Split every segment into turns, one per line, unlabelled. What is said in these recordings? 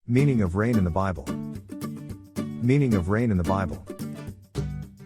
Meaning of rain in the Bible. Meaning of rain in the Bible.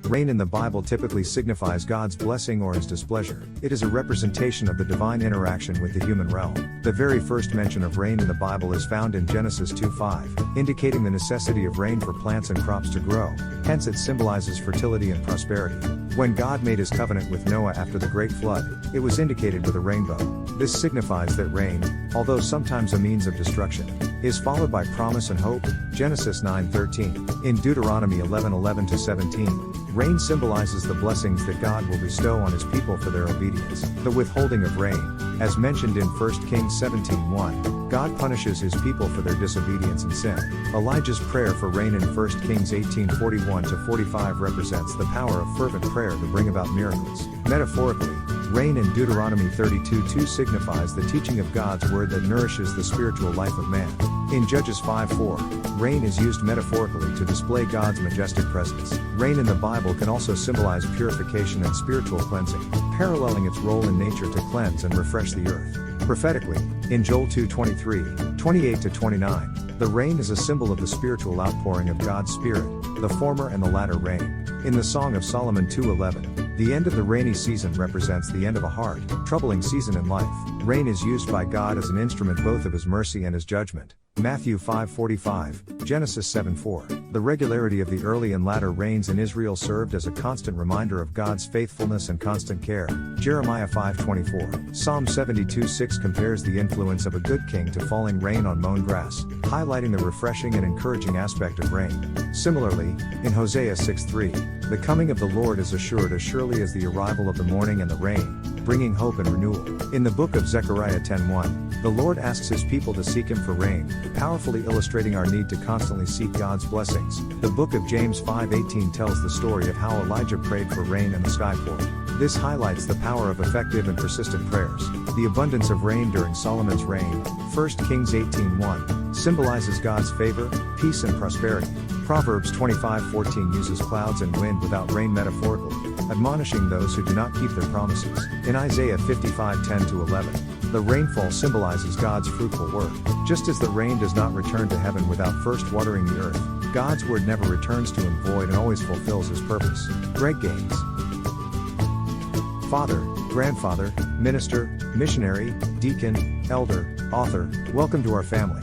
Rain in the Bible typically signifies God's blessing or His displeasure. It is a representation of the divine interaction with the human realm. The very first mention of rain in the Bible is found in Genesis 2:5, indicating the necessity of rain for plants and crops to grow, hence it symbolizes fertility and prosperity. When God made His covenant with Noah after the great flood, it was indicated with a rainbow. This signifies that rain, although sometimes a means of destruction, is followed by promise and hope. Genesis 9:13. In Deuteronomy 11:11-17, rain symbolizes the blessings that God will bestow on His people for their obedience. The withholding of rain, as mentioned in 1 Kings 17:1, God punishes His people for their disobedience and sin. Elijah's prayer for rain in 1 Kings 18:41-45 represents the power of fervent prayer to bring about miracles. Metaphorically, rain in Deuteronomy 32:2 signifies the teaching of God's word that nourishes the spiritual life of man. In Judges 5:4, rain is used metaphorically to display God's majestic presence. Rain in the Bible can also symbolize purification and spiritual cleansing, paralleling its role in nature to cleanse and refresh the earth. Prophetically, in Joel 2:23, 28-29, the rain is a symbol of the spiritual outpouring of God's Spirit, the former and the latter rain. In the Song of Solomon 2:11, the end of the rainy season represents the end of a hard, troubling season in life. Rain is used by God as an instrument both of His mercy and His judgment. Matthew 5:45, Genesis 7:4. The regularity of the early and latter rains in Israel served as a constant reminder of God's faithfulness and constant care. Jeremiah 5:24. Psalm 72:6 compares the influence of a good king to falling rain on mown grass, highlighting the refreshing and encouraging aspect of rain. Similarly, in Hosea 6:3, the coming of the Lord is assured as surely as the arrival of the morning and the rain, bringing hope and renewal. In the book of Zechariah 10:1, the Lord asks His people to seek Him for rain, powerfully illustrating our need to constantly seek God's blessings. The book of James 5:18 tells the story of how Elijah prayed for rain and the sky poured. This highlights the power of effective and persistent prayers. The abundance of rain during Solomon's reign, 1 Kings 18:1, symbolizes God's favor, peace and prosperity. Proverbs 25:14 uses clouds and wind without rain metaphorically, admonishing those who do not keep their promises. In Isaiah 55:10-11, the rainfall symbolizes God's fruitful work. Just as the rain does not return to heaven without first watering the earth, God's word never returns to Him void and always fulfills His purpose. Greg Gaines. Father, grandfather, minister, missionary, deacon, elder, author, welcome to our family.